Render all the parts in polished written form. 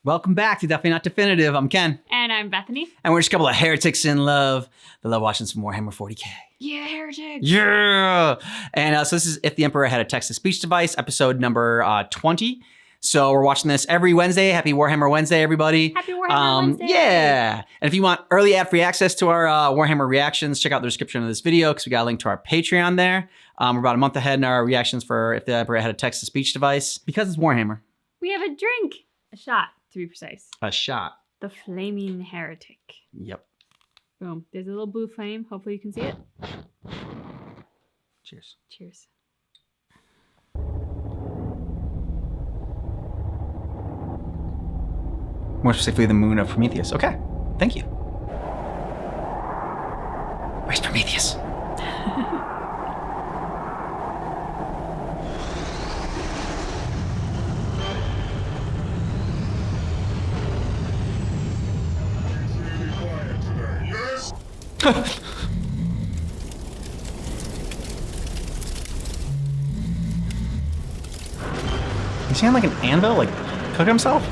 Welcome back to Definitely Not Definitive. I'm Ken. And I'm Bethany. And we're just a couple of heretics in love that love watching some Warhammer 40k. Yeah, heretics. Yeah! And so this is If the Emperor Had a Text-to-Speech Device, episode number 20. So we're watching this every Wednesday. Happy Warhammer Wednesday, everybody. Happy Warhammer Wednesday. Yeah. And if you want early ad-free access to our Warhammer reactions, check out the description of this video because we got a link to our Patreon there. We're about a month ahead in our reactions for If the Emperor Had a Text-to-Speech Device. Because it's Warhammer. We have a drink. A shot, to be precise. A shot. The Flaming Heretic. Yep. Boom. There's a little blue flame. Hopefully you can see it. Cheers. Cheers. More specifically, the moon of Prometheus. Okay, thank you. Where's Prometheus? Is he on like an anvil, like cook himself?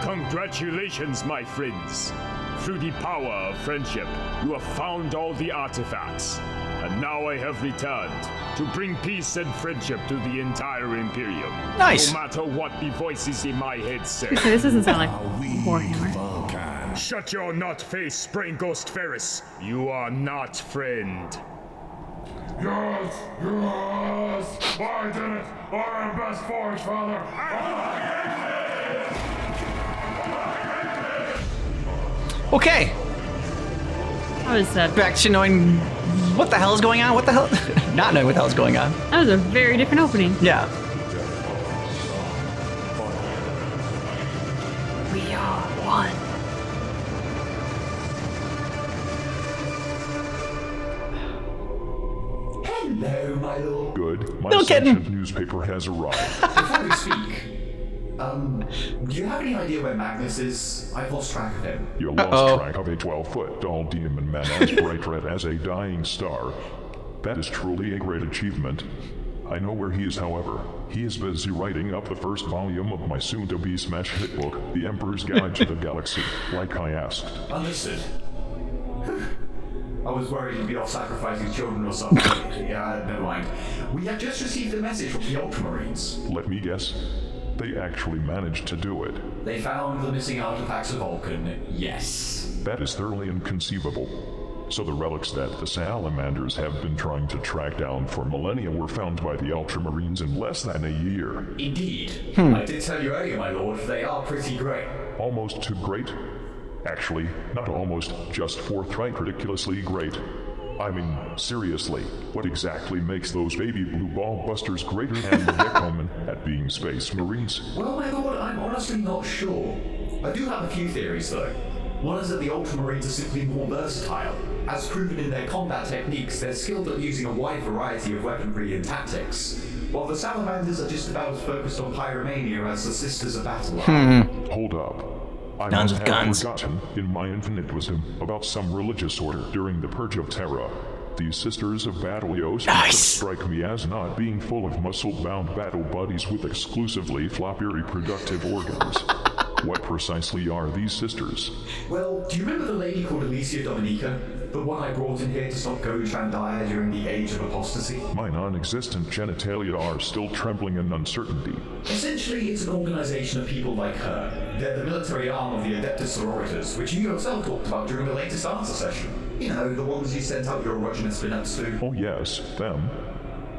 Congratulations, my friends. Through the power of friendship, you have found all the artifacts. And now I have returned to bring peace and friendship to the entire Imperium. Nice. No matter what the voices in my head say. Okay, this doesn't sound like Warhammer. Shut your nut face, Sprain Ghost Ferris. You are not friend. Yes! I did it! I am best forge, father! Okay, That was back to knowing what the hell is going on. What the hell? Not knowing what the hell is going on. that was a very different opening. Yeah. We are one. Hello, my lord. Good. My No kidding. sanctioned newspaper has arrived. Before we speak, do you have any idea where Magnus is? I've lost track of him. You lost track of a 12-foot tall demon man as bright red as a dying star. That is truly a great achievement. I know where he is, however. He is busy writing up the first volume of my soon-to-be smash hit book, The Emperor's Guide to the Galaxy, like I asked. Understood. I was worried you'd be off sacrificing children or something. Yeah, never mind. We have just received a message from the Ultramarines. Let me guess. They actually managed to do it. They found the missing artifacts of Vulcan, yes. That is thoroughly inconceivable. So the relics that the Salamanders have been trying to track down for millennia were found by the Ultramarines in less than a year. Indeed. I did tell you earlier, my lord, they are pretty great. Almost too great? Actually, not almost, just forthright, ridiculously great. I mean, seriously, what exactly makes those baby blue ball busters greater than the Gekkomen at being Space Marines? Well, my lord, I'm honestly not sure. I do have a few theories, though. One is that the Ultramarines are simply more versatile. As proven in their combat techniques, they're skilled at using a wide variety of weaponry and tactics, while the Salamanders are just about as focused on pyromania as the Sisters of Battle are. Hold up. I Guns must with have guns. forgotten, in my infinite wisdom, about some religious order during the Purge of Terra. These Sisters of Battleios Nice. strike me as not being full of muscle-bound battle buddies with exclusively floppy reproductive organs. What precisely are these sisters? Well, do you remember the lady called Alicia Dominica? The one I brought in here to stop Gojandaya during the Age of Apostasy? My non-existent genitalia are still trembling in uncertainty. Essentially, it's an organization of people like her. They're the military arm of the Adeptus Sororitas, which you yourself talked about during the latest answer session. You know, the ones you sent out your regiment spin-ups to. Oh yes, them.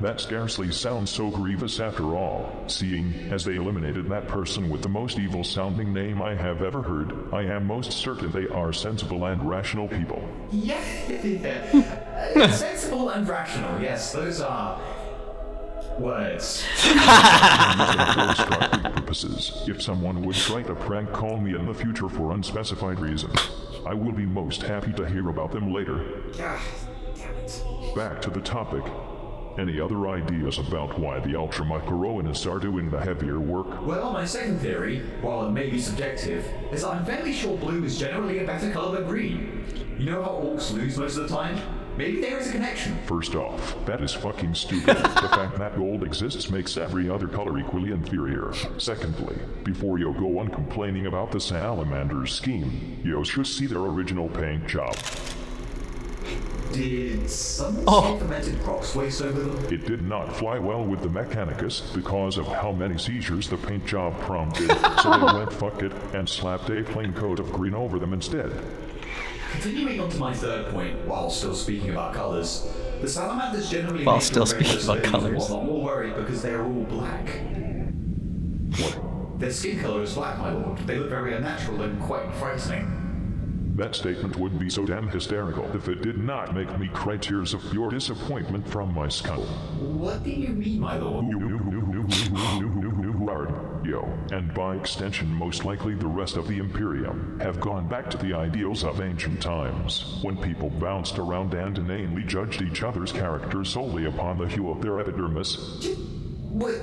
That scarcely sounds so grievous after all, seeing as they eliminated that person with the most evil-sounding name I have ever heard. I am most certain they are sensible and rational people. Yeah, sensible and rational, yes, those are Words. For purposes, if someone would try to prank call me in the future for unspecified reasons, I will be most happy to hear about them later. Ah, damn it. Back to the topic. Any other ideas about why the Ultramicroonists are doing the heavier work? Well, my second theory, while it may be subjective, is that I'm fairly sure blue is generally a better color than green. You know how orcs lose most of the time? Maybe there is a connection. First off, that is fucking stupid. The fact that gold exists makes every other color equally inferior. Secondly, before you go on complaining about the Salamander's scheme, you should see their original paint job. Did someone say fermented crocs waste over them? It did not fly well with the Mechanicus because of how many seizures the paint job prompted, so they went fuck it and slapped a plain coat of green over them instead. Continuing on to my third point, while still speaking about colors, the salamanders generally While make still your regular speaking about civilians and colours. whatnot more worried because they are all black. What? Their skin color is black, my lord. They look very unnatural and quite frightening. That statement would be so damn hysterical if it did not make me cry tears of pure disappointment from my skull. What do you mean, my lord? Yo, and by extension most likely the rest of the Imperium, have gone back to the ideals of ancient times, when people bounced around and inanely judged each other's characters solely upon the hue of their epidermis. What?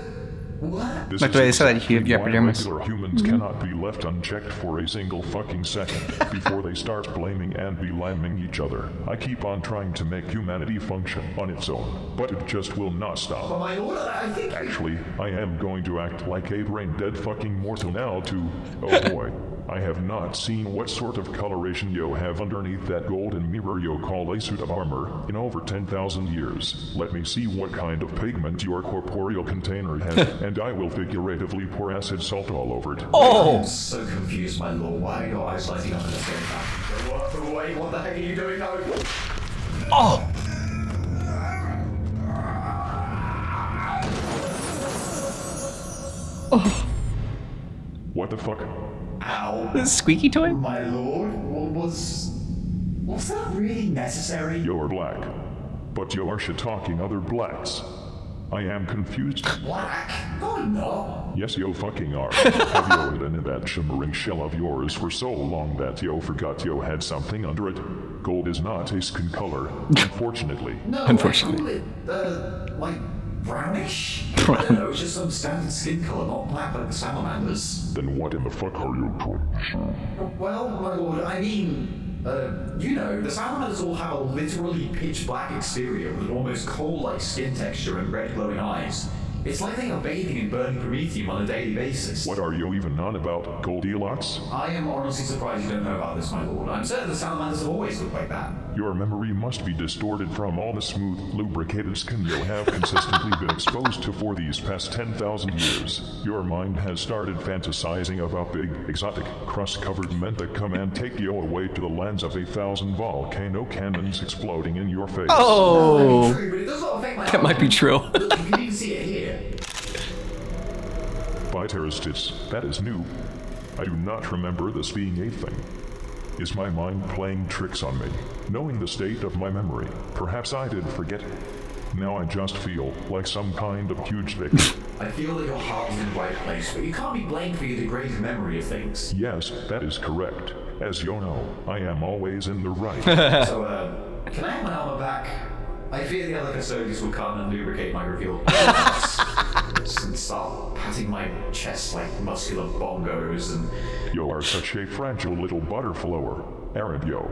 This Like the way they said that exactly you have your why epidermis. regular humans cannot be left unchecked for a single fucking second before they start blaming and beliming each other. I keep on trying to make humanity function on its own, but it just will not But stop. my lord, I think... Actually, I am going to act like a brain-dead fucking mortal now to... Oh boy. I have not seen what sort of coloration you have underneath that golden mirror you call a suit of armor in over 10,000 years. Let me see what kind of pigment your corporeal container has, and I will figuratively pour acid salt all over it. Oh! I'm so confused, my lord. Why are your eyes lighting up in the same fashion? Wait, what the heck are you doing now? Oh! What the fuck? Ow. This squeaky toy? My lord, was that really necessary? You're black, but you are shit-talking other blacks. I am confused. Black? No, I'm not. Yes, you fucking are. Have you hidden in that shimmering shell of yours for so long that you forgot you had something under it? Gold is not a skin color, unfortunately. No, Unfortunately. I call it, like, brownish? I don't know, it's just some standard skin color, not black like the salamanders. Then what in the fuck are you trying to say? Well, my lord, I mean, you know, the salamanders all have a literally pitch black exterior with an almost coal-like skin texture and red glowing eyes. It's like they are bathing in burning promethium on a daily basis. What are you even on about, Goldilocks? I am honestly surprised you don't know about this, my lord. I'm certain the salamanders have always looked like that. Your memory must be distorted from all the smooth, lubricated skin you have consistently been exposed to for these past 10,000 years. Your mind has started fantasizing about big, exotic, crust-covered men that come and take you away to the lands of 1,000 volcano cannons exploding in your face. Oh! True, but it does not affect my That might be true. Look, you can even see it here. By terrorists, that is new. I do not remember this being a thing. Is my mind playing tricks on me? Knowing the state of my memory, perhaps I did forget. Now I just feel like some kind of huge victim. I feel that your heart is in the right place, but you can't be blamed for your degraded memory of things. Yes, that is correct. As you know, I am always in the right. So, can I have my armor back? I fear the other custodians will come and lubricate my revealed parts and start patting my chest like muscular bongos and... You are such a fragile little butterflower, aren't you?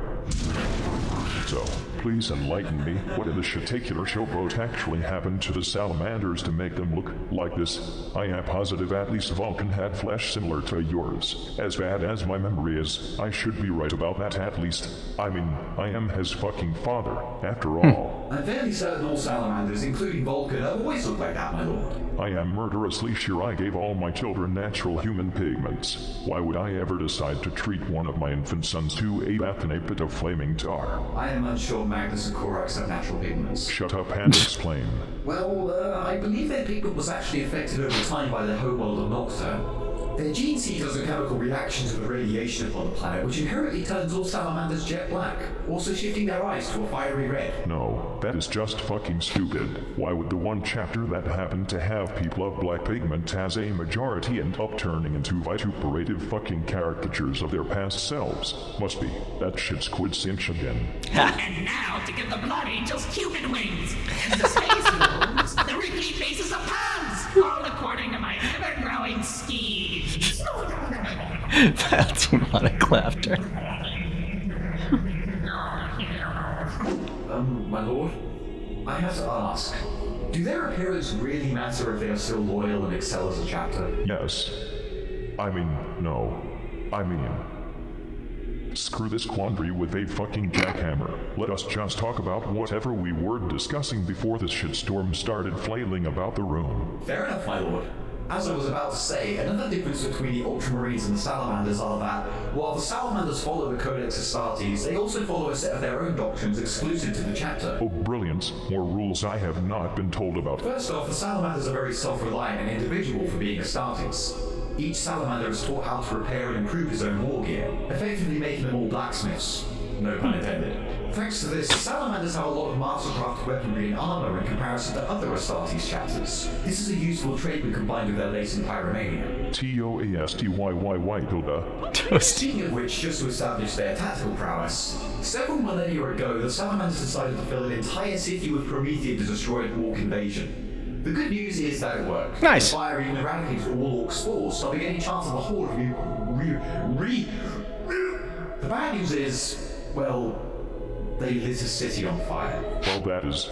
So, please enlighten me. What in the shitacular showboat actually happened to the salamanders to make them look like this? I am positive at least Vulcan had flesh similar to yours. As bad as my memory is, I should be right about that at least. I mean, I am his fucking father, after all. I'm fairly certain all salamanders, including Vulcan, have always looked like that, my lord. I am murderously sure I gave all my children natural human pigments. Why would I ever decide to treat one of my infant sons to a bath in a pit of flaming tar? I am unsure Magnus and Korax have natural pigments. Shut up and explain. Well, I believe their pigment was actually affected over time by the homeworld of Nocturne. Their gene seekers are chemical reaction to the radiation upon the planet, which inherently turns all salamanders jet black, also shifting their eyes to a fiery red. No, that is just fucking stupid. Why would the one chapter that happened to have people of black pigment as a majority end up turning into vituperative fucking caricatures of their past selves? Must be. That shit's quintessence again. And now to give the blood angels human wings, and the space wolves, the wrinkly faces of puns, all according to my ever-growing schemes. That's demonic laughter. My lord, I have to ask, do their appearance really matter if they are still loyal and excel as a chapter? Yes. I mean, no. I mean... Screw this quandary with a fucking jackhammer. Let us just talk about whatever we were discussing before this shitstorm started flailing about the room. Fair enough, my lord. As I was about to say, another difference between the Ultramarines and the Salamanders are that, while the Salamanders follow the Codex Astartes, they also follow a set of their own doctrines exclusive to the chapter. Oh, brilliant. More rules I have not been told about. First off, the Salamanders are very self-reliant and individual for being Astartes. Each Salamander is taught how to repair and improve his own war gear, effectively making them all blacksmiths. No pun intended. Thanks to this, Salamanders have a lot of mastercraft weaponry and armor in comparison to other Astartes chapters. This is a useful trait when combined with their latent pyromania. Toastyyyy. Speaking of which, just to establish their tactical prowess, several millennia ago, the Salamanders decided to fill an entire city with Promethean to destroy a Orc invasion. The good news is that it worked. Nice. The fire even eradicated all Orc spores, stopping any chance of the Horde from The bad news is, well, they lit a city on fire. Well, that is...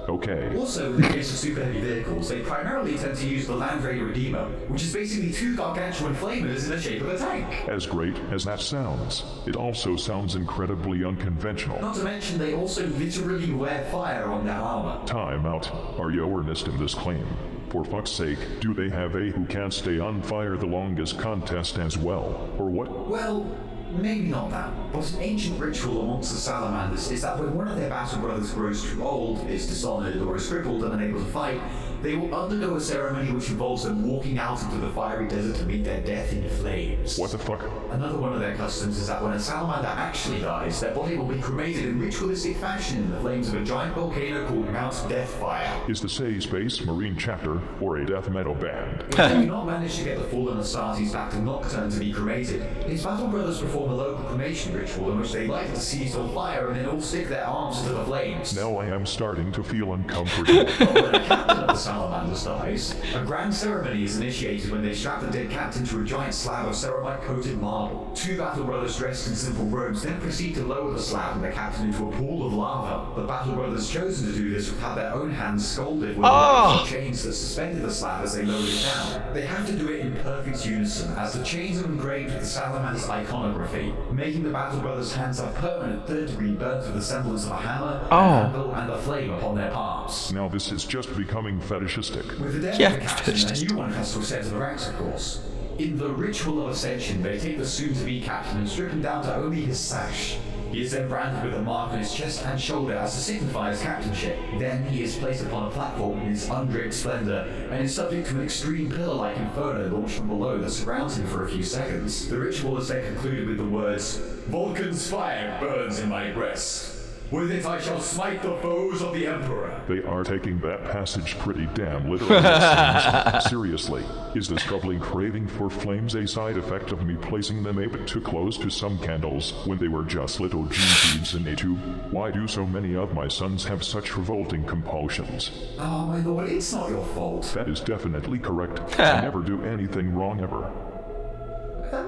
okay. Also, in the case of super heavy vehicles, they primarily tend to use the Land Raider Redeemer, which is basically two gargantuan flamers in the shape of a tank. As great as that sounds, it also sounds incredibly unconventional. Not to mention, they also literally wear fire on their armor. Time out. Are you earnest in this claim? For fuck's sake, do they have a who can't stay on fire the longest contest as well? Or what? Well, maybe not that, but an ancient ritual amongst the Salamanders is that when one of their battle brothers grows too old, is dishonored, or is crippled and unable to fight, they will undergo a ceremony which involves them walking out into the fiery desert to meet their death in flames. What the fuck? Another one of their customs is that when a salamander actually dies, their body will be cremated in ritualistic fashion in the flames of a giant volcano called Mount Deathfire. Is this a Space Marine chapter or a death metal band? If they do not manage to get the fallen Astartes back to Nocturne to be cremated, his battle brothers perform a local cremation ritual in which they light the seas on fire and then all stick their arms into the flames. Now I am starting to feel uncomfortable. When a captain of the Salamanders dies, a grand ceremony is initiated when they strap the dead captain to a giant slab of ceramite-coated marble. Two battle brothers dressed in simple robes then proceed to lower the slab and the captain into a pool of lava. The battle brothers chosen to do this would have their own hands scalded with the chains that suspended the slab as they lowered it down. They have to do it in perfect unison, as the chains are engraved with the Salamander's iconography, making the battle brothers' hands have permanent third-degree burns with the semblance of a hammer, an anvil, and a flame upon their palms. Now this is just becoming fetishistic. With the death of the captain, a new one has to ascend to the ranks, of course. In the ritual of ascension, they take the soon-to-be captain and strip him down to only his sash. He is then branded with a mark on his chest and shoulder as to signify his captainship. Then he is placed upon a platform in his undraped splendor and is subject to an extreme pillar-like inferno launched from below that surrounds him for a few seconds. The ritual is then concluded with the words, "Vulcan's fire burns in my breast. With it I shall smite the foes of the Emperor." They are taking that passage pretty damn literally, it seems. Seriously, is this troubling craving for flames a side effect of me placing them a bit too close to some candles when they were just little G-beads in a tube? Why do so many of my sons have such revolting compulsions? Oh, my lord, it's not your fault. That is definitely correct. I never do anything wrong ever.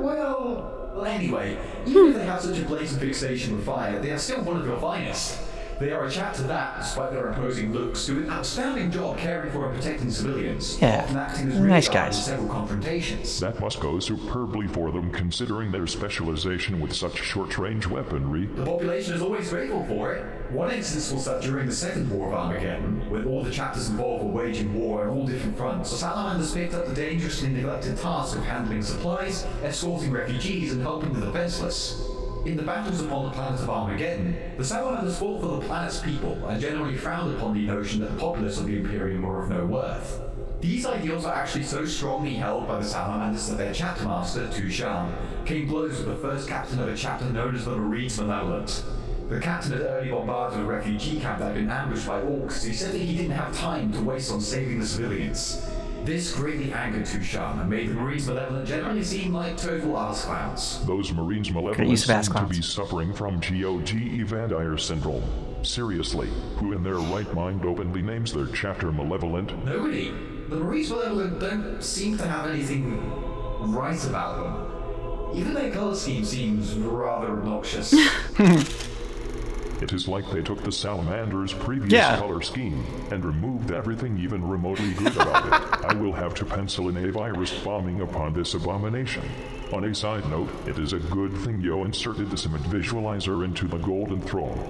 Well, anyway, even if they have such a blatant fixation with fire, they are still one of your finest. They are a chapter that, despite their imposing looks, do an outstanding job caring for and protecting civilians, often acting as nice rear guard in guys. several confrontations. That must go superbly for them considering their specialization with such short-range weaponry. The population is always grateful for it. One instance was that during the Second War of Armageddon, when all the chapters involved were waging war on all different fronts, the Salamanders picked up the dangerously neglected task of handling supplies, escorting refugees, and helping the defenseless. In the battles upon the planet of Armageddon, the Salamanders fought for the planet's people and generally frowned upon the notion that the populace of the Imperium were of no worth. These ideals are actually so strongly held by the Salamanders that their chapter master, Tushan, came blows with the first captain of a chapter known as the Marines Malevolent. The captain had early bombarded a refugee camp that had been ambushed by orcs. He said that he didn't have time to waste on saving the civilians. This greatly angered Tushan and made the Marines Malevolent generally seem like total ass clowns. Those Marines Malevolent seem to be suffering from GOG Evandire syndrome. Seriously, who in their right mind openly names their chapter Malevolent? Nobody. The Marines Malevolent don't seem to have anything right about them. Even their color scheme seems rather obnoxious. It is like they took the Salamander's previous color scheme and removed everything even remotely good about it. I will have to pencil in a virus bombing upon this abomination. On a side note, it is a good thing Yo inserted the cement visualizer into the golden throne.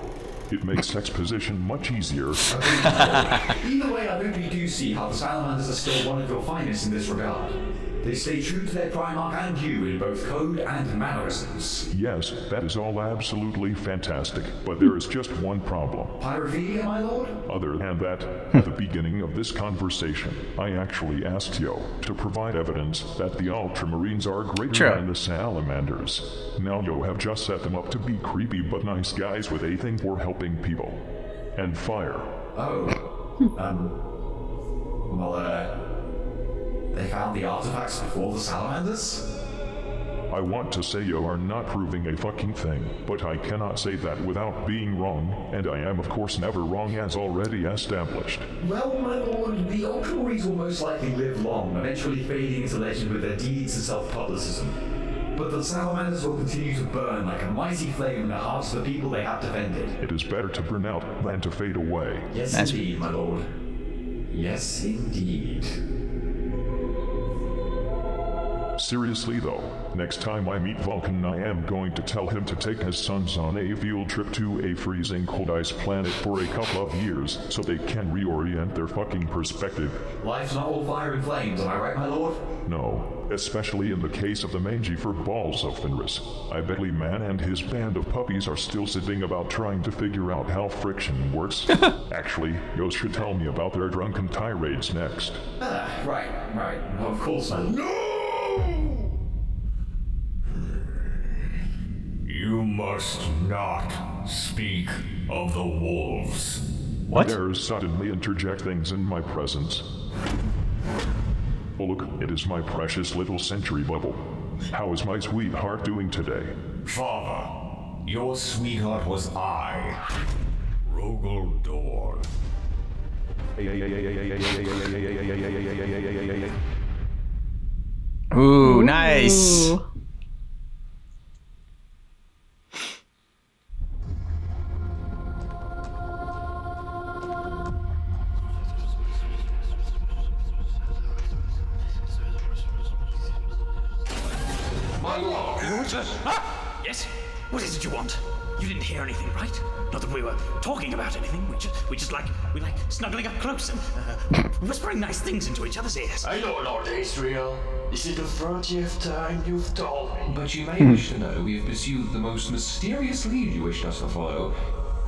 It makes exposition much easier. Either way, I hope you do see how the Salamanders are still one of your finest in this regard. They stay true to their Primarch and you in both code and mannerisms. Yes, that is all absolutely fantastic, but there is just one problem. Pyrophilia, my lord? Other than that, at the beginning of this conversation, I actually asked Yo to provide evidence that the Ultramarines are greater than the Salamanders. Now Yo have just set them up to be creepy but nice guys with a thing for helping people. And fire. They found the artifacts before the Salamanders? I want to say you are not proving a fucking thing, but I cannot say that without being wrong, and I am of course never wrong as already established. Well, my lord, the Ultramarines will most likely live long, eventually fading into legend with their deeds and self-publicism. But the Salamanders will continue to burn like a mighty flame in the hearts of the people they have defended. It is better to burn out than to fade away. Yes, indeed, my lord. Yes, indeed. Seriously though, next time I meet Vulcan I am going to tell him to take his sons on a field trip to a freezing cold ice planet for a couple of years so they can reorient their fucking perspective. Life's not all fire and flames, am I right, my lord? No, especially in the case of the mangy fur balls of Fenris. I bet Lee Man and his band of puppies are still sitting about trying to figure out how friction works. Actually, Yo should tell me about their drunken tirades next. Right. Of course, my lord. No! You must not speak of the wolves. What? Dare suddenly interject things in my presence. Oh look, it is my precious little sentry bubble. How is my sweetheart doing today? Father, your sweetheart was I, Rogel Dor. Ooh, nice. Ooh. My lord! Yes? What is it you want? You didn't hear anything, right? Not that we were talking about anything. We just like snuggling up close and whispering nice things into each other's ears. I know, Lord Israel. This is the 30th time you've told me. But you may wish to know we have pursued the most mysterious lead you wished us to follow,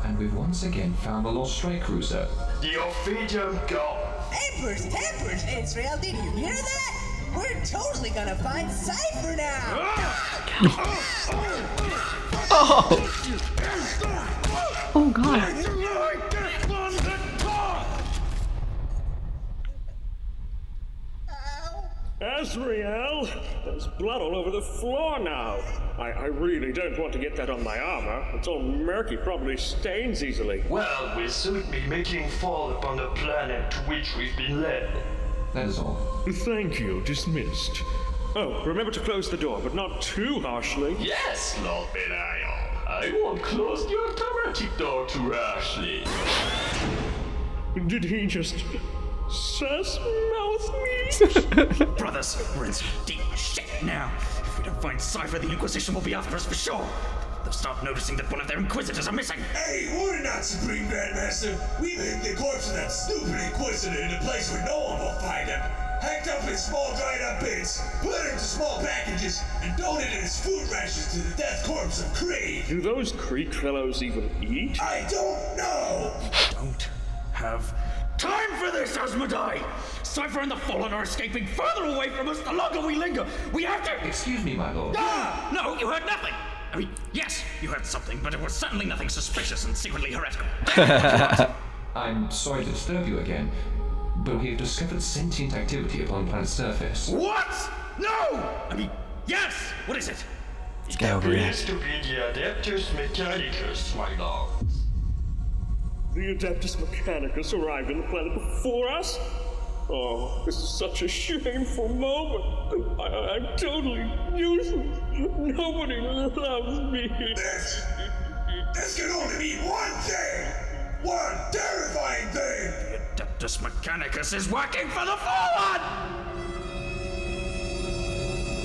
and we've once again found the lost stray cruiser. The Ophidian God. Tempers, Israel, did you hear that? We're totally gonna find Cypher now! Oh god. Azrael! There's blood all over the floor now. I really don't want to get that on my armor. It's all murky, probably stains easily. Well, we'll soon be making fall upon the planet to which we've been led. That is all. Thank you, dismissed. Oh, remember to close the door, but not too harshly. Yes, Lord Belial. I won't close the automatic door too harshly. Did he just mouth me? Brothers, we're in some deep shit now. If we don't find Cypher, the Inquisition will be after us for sure. They'll start noticing that one of their Inquisitors are missing. Hey, we're not Supreme Grandmaster. We've hidden the corpse of that stupid Inquisitor in a place where no one will find him. Hacked up in small dried up bits, put it into small packages, and donated his food rations to the death corpse of Creed. Do those Creek fellows even eat? I don't know! Don't have time for this, Asmodai! Cypher and the Fallen are escaping further away from us the longer we linger. We have to... Excuse me, my lord. Ah! No, you heard nothing. I mean, yes, you heard something, but it was certainly nothing suspicious and secretly heretical. I'm sorry to disturb you again, but we have discovered sentient activity upon the planet's surface. What? No! I mean, yes! What is it? This guy over here. Appears to be the Adeptus Mechanicus, my lord. The Adeptus Mechanicus arrived on the planet before us? Oh, this is such a shameful moment. I'm totally useless. Nobody loves me. This can only mean one thing! One terrifying thing! The Adeptus Mechanicus is working for the Fallen!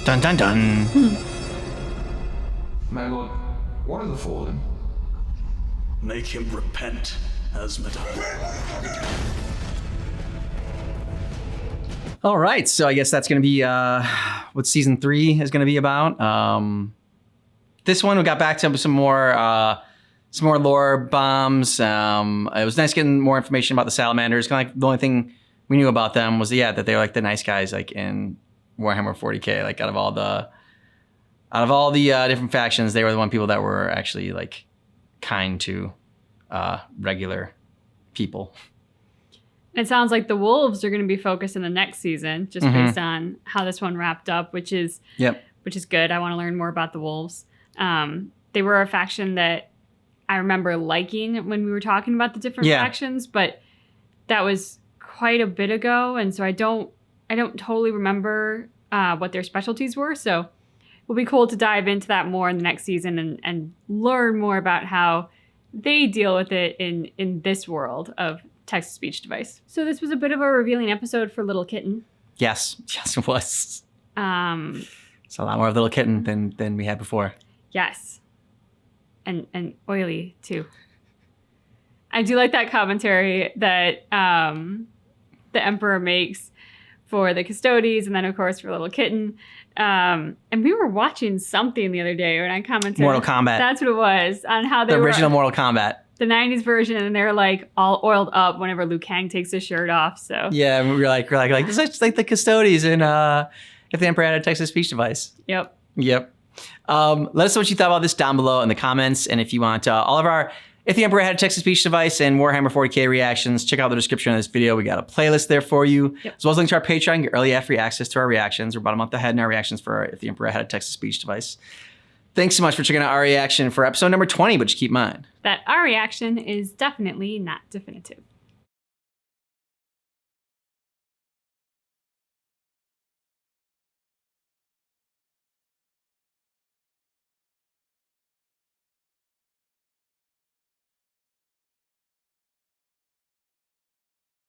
Dun dun dun. My lord, what are the Fallen? Make him repent, Asmodai. All right, so I guess that's going to be what season 3 is going to be about. This one we got back to some more lore bombs. It was nice getting more information about the salamanders. Kind of like the only thing we knew about them was that they were like the nice guys, like in Warhammer 40k. Like out of all the different factions, they were the one people that were actually like kind to regular people. It sounds like the wolves are going to be focused in the next season, just based on how this one wrapped up, which is good. I want to learn more about the wolves. They were a faction that I remember liking when we were talking about the different factions, but that was quite a bit ago, and so I don't totally remember what their specialties were. So it'll be cool to dive into that more in the next season and learn more about how they deal with it in this world of text-to-speech device. So this was a bit of a revealing episode for Little Kitten. Yes, it was. It's a lot more of Little Kitten than we had before. Yes, and oily too. I do like that commentary that the Emperor makes for the Custodes, and then of course for Little Kitten. And we were watching something the other day when I commented. Mortal Kombat. That's what it was, on how they the were original Mortal Kombat. The 90s version, and they're like all oiled up whenever Liu Kang takes his shirt off. So yeah, we were like this is like the Custodes in If the Emperor Had a Text-to-Speech Device. Yep. Let us know what you thought about this down below in the comments, and if you want all of our If the Emperor Had a Text-to-Speech Device and Warhammer 40k reactions, check out the description of this video. We got a playlist there for you, as well as links to our Patreon, get early free access to our reactions. We're about a month ahead in our reactions for If the Emperor Had a Text-to-Speech Device. Thanks so much for checking out our reaction for episode number 20, but just keep in mind that our reaction is definitely not definitive.